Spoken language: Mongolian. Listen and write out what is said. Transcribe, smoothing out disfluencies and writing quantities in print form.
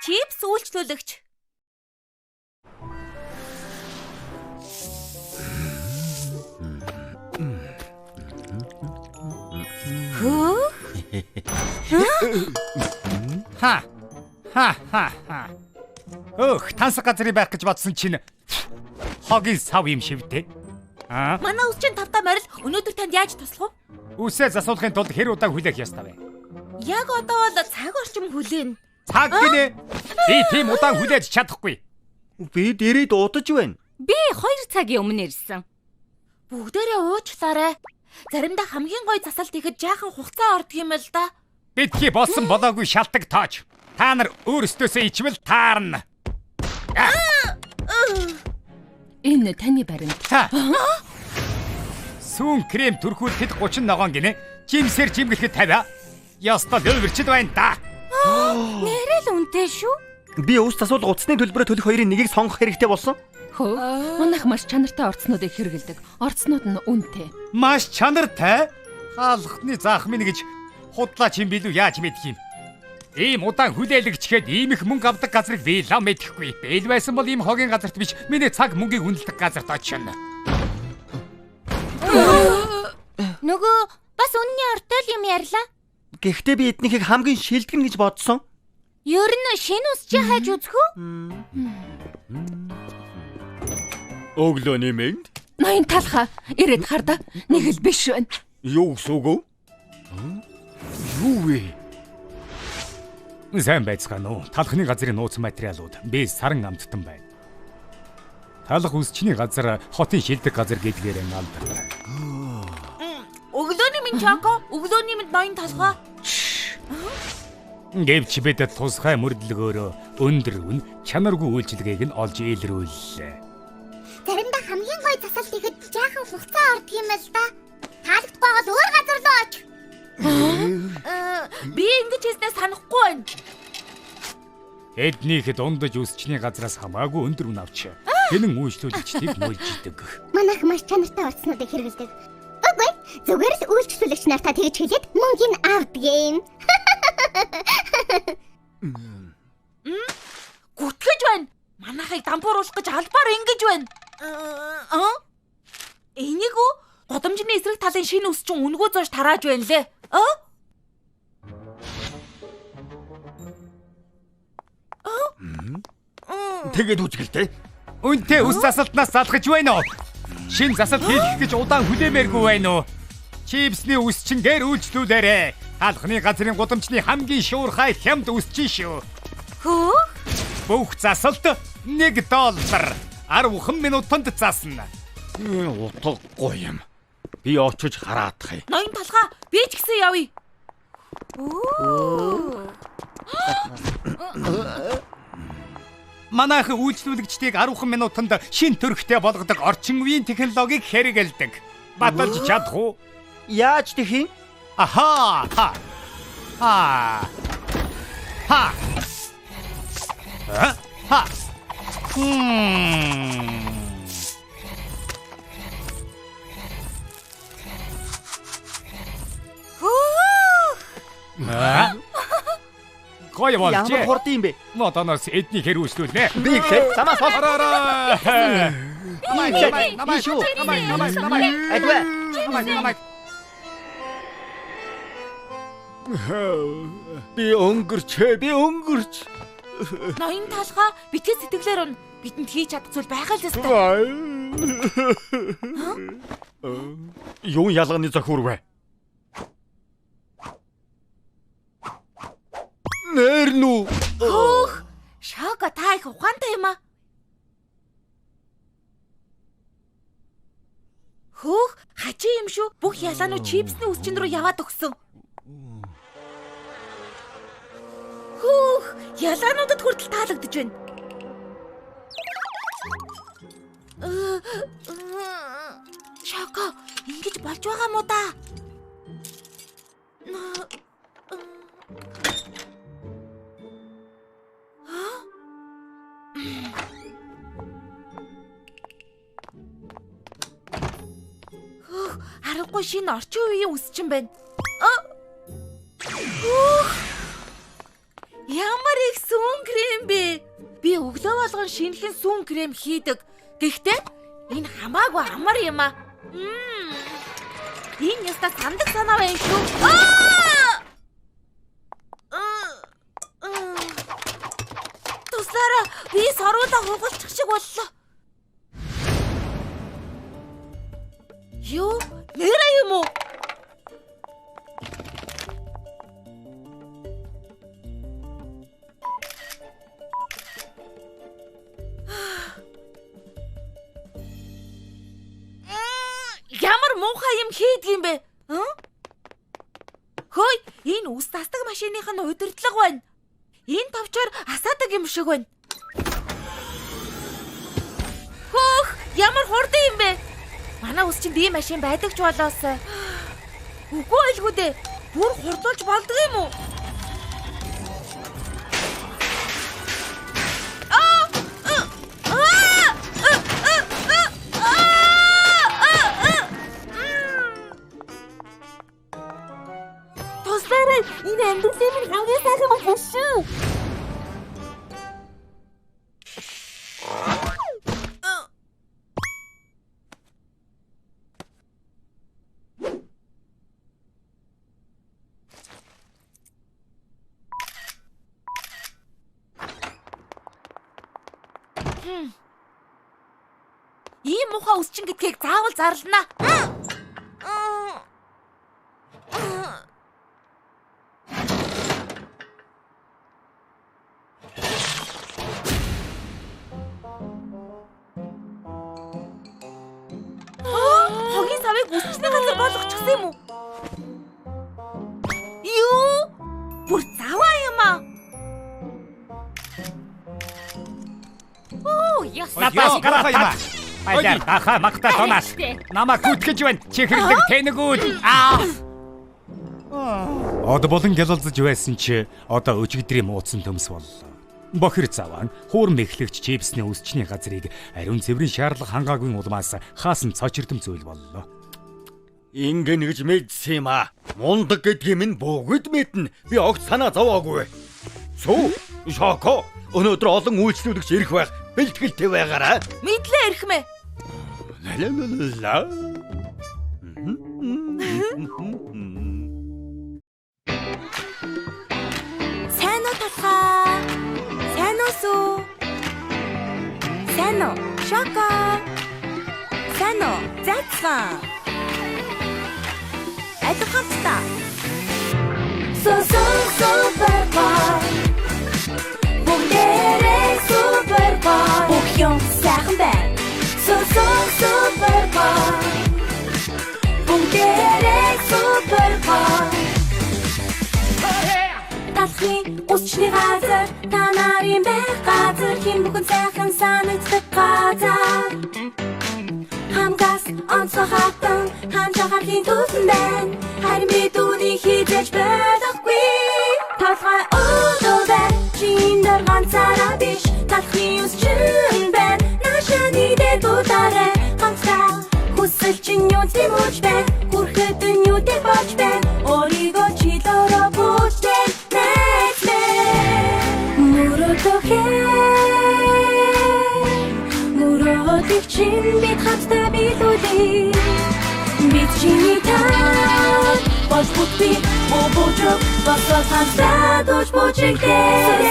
Чипс үйлчлүүлэгч. Ха. Тансаг газрын байх гэж бодсон чинь хогийн сав юм шивтэй. Манай ус чинь тавтаа морил өнөөдөр танд яаж туслах вэ? Үсээ засуулахын тулд хэр удаа хүлээх ёстой вэ? Яг одоо бол цаг орчим хүлээн. Цаг гинэ. Би тийм удаан хүлээж чадахгүй. Би дээрээ дуудаж байна. Би 2 цагийн өмнө ирсэн. Бүгдээрээ уучлаарай. Заримдаа хамгийн гоё засалт ихэд жаахан хугацаа ордог юм л да. Бидхий болсон болоогүй шалтак тоож. Та нар өөрсдөөсөө ичвэл таарна. Энэ таны баримт. Сүүн крем түрхүүлэхэд 30 ногоон гинэ. Жимсээр жимгэлэхэд 50. Ястаа лөвөрчд байна да. Нэрэл үнэтэй шүү. Би ус засвал утасны төлбөрөөр төлөх хоёрын нэгийг сонгох хэрэгтэй болсон. Манайх маш чанартай орцнуудыг хэрэгэлдэг. Орцнууд нь үнэтэй. Маш чанартай. Хаалхны заахмын гэж худлаач юм билүү яаж мэдх юм? Ийм удаан хүлээлгчгээд ийм их мөнгө авдаг газрыг би лам мэдэхгүй. Бэл байсан бол ийм хогийн газарт биш миний цаг мөнгийг үнэлдэг газарт очино. Нөгөө бас үнний ортой юм ярьлаа. Гэхдээ би эднийхийг хамгийн шилдэгэн гэж бодсон. Ер нь шинэ ус чи хайж үзэх үү? Өглөөний мэнд. Ноён талха ирээд харда. Нэг л биш байна. Юу гэсүгөө? Юу вэ? Сайн байцгаана уу? Талхны газрын нууц материалууд. Би саран амттан байна. Талх үсчний газар хотын шилдэг газар гэдгээр алдартай. Өглөөний минь Чако, өглөөний минь ноён талха. Гэвч бид тусгай мөрдлөгөөрөө өндөр үн чанаргүй үйлчилгээг нь олж илрүүллээ. Заримдаа хамгийн гоё засалт ихэд жаахан хугацаа ордог юм л да. Таалагдахгүй бол өөр газар руу оч. Би ингэж хийснээр санахгүй байна. Эднийхэд ундаж үсчний газраас хамаагүй өндөр үн авч. Тэнэн үйлчлүүлэгчдийг мөлжидэг. Манайх маш чанартай орцнуудыг хэрэглэдэг. Үгүй, зүгээр л үйлчлүүлэгч нартаа тэгж хэлээд мөнгөний авдаг юм. Гүтгэж байна. Манайхыг дампууруулах гэж албаар ингэж байна. Энийг үү? Годамжны эсрэг талын шинэ ус чинь үнгөө зоош тарааж байна лээ. Тэгээд үжгэлтэй. Үнтэй ус засалтнаас залхаж байна уу? Шинэ засалт хийх гэж удаан хүлээмээргүй байна уу? Чипсний ус чинь гэр үйлчлүүлээрэ. Алхны газрын гудамжны хамгийн шуурхай хямд ус чинь шүү. Бүх засалт $1. 10 минутанд заасна. Утгагүй юм. Би очиж хараадах юм. Ноён талха би ч гэсэн явъя. Манайхан үйлчлүүлэгчдийг 10 минутанд шин төрхтэй болгодог орчин үеийн технологиг хэрэгэлдэг. Баталж чадах уу? Яаж тэх юм? Аха! Гоё болж. Ямар хурд юм бэ? Модоноос эдний хэр үйлчлүүлнэ. Би ихээ замаас хол. Би өнгөрч. Ноён талха битгий сэтгэлээр өн бидэнд хийж чадах зүйл байгаа л ёстой. Юу ялгааны зохиур вэ? Нэрнүү. Шака та их ухаантай юм аа. Хачи юм шүү. Бүх ялаанууд чипсний үсчин рүү яваад өгсөн. Ялаануудад хүртэл таалагдж байна. Шака, ингэж болж байгаа мó да? Харахгүй шинэ орчин үеийн үсчин байна. Ямар их сүүн крем бэ? Би өглөө болгон шинэхэн сүүн крем хийдэг. Гэхдээ энэ хамаагүй амар юм аа. Энэ ястаа сандаг санаа байна шүү. Туслаараа би соруудаа хугалчих шиг боллоо. Юу? Нэрээ юм уу? Ямар муухай юм хийдэг юм бэ? Хөөе, энэ ус тасдаг машиных нь удирдлага байна. Энэ товчоор асаадаг юм шиг байна. Хөөх, ямар хурдан юм бэ? Манай ус чинь ийм машин байдаг ч болоос. Үгүй байлгүй дээ. Бүр хурдуулж болдго юм уу? Туслаарай, энэ амбуласын минь хамгийн сайхан машин шүү. Ийм муухай усчин гэдгийг заавал зарлана. Хогийн савыг усчны газар болгочихсон юм уу? Юу? Бүр заваа юм аа. Надаас гарах юм. Айдар даха магтаа тонаас. Намайг гүтгэж байна. Чихэрлэг тэнэгүүд. Од болон гялалзаж байсан чи одоо өчигдрийн мууцсан төмс боллоо. Бохир заван хуурм эхлэгч чипсний үсчний газрыг ариун цэврийн шаарлах хангаагүй улмаас хаасан цочирдом зүйл боллоо. Ингэн гэж мэдсэн юм аа. Мундаг гэдгийг минь бүгд мэднэ. Би огт санаа зовоогүй. Сүү, шоко. Өнөөдөр олон үйлчлүүлэгч ирэх байх. Бэлтгэлтэй байгаарай. Мэдлээ ирхмэ. Ла. Сайн уу тасгаа? Сайн уу сүү? Сайн уу? Шоко. Сайн уу? Зацсан. Айд хамтдаа. Супер. Бүгдээрээ супер бай. Бүх юм сайхан байна. Супер бай. Бүгдээрээ супер бай. Талхын усчны газар та нарын байх газар хин бүхэн сайхан санагддаг газар. Хамгаас онцгой хатан ханжахарлын түлэн байна. Харин би түүний хизээж байхгүй. Талхай өдөө чиндэр ганцаараа биш талхын усчин байна. Нашаны дээр дутаарай ганцаа хүсэл чин юу тэмүүлж байна. Хүрхэд нь юу дээр болж байна. Өөрийгөө чилөөрөө бүтээн Мөрөөдөх чинь бид хаттай билүүлээ. Бид чиний таа болж бүти бобожоо басаа хамтдаа дууж бочигдээ.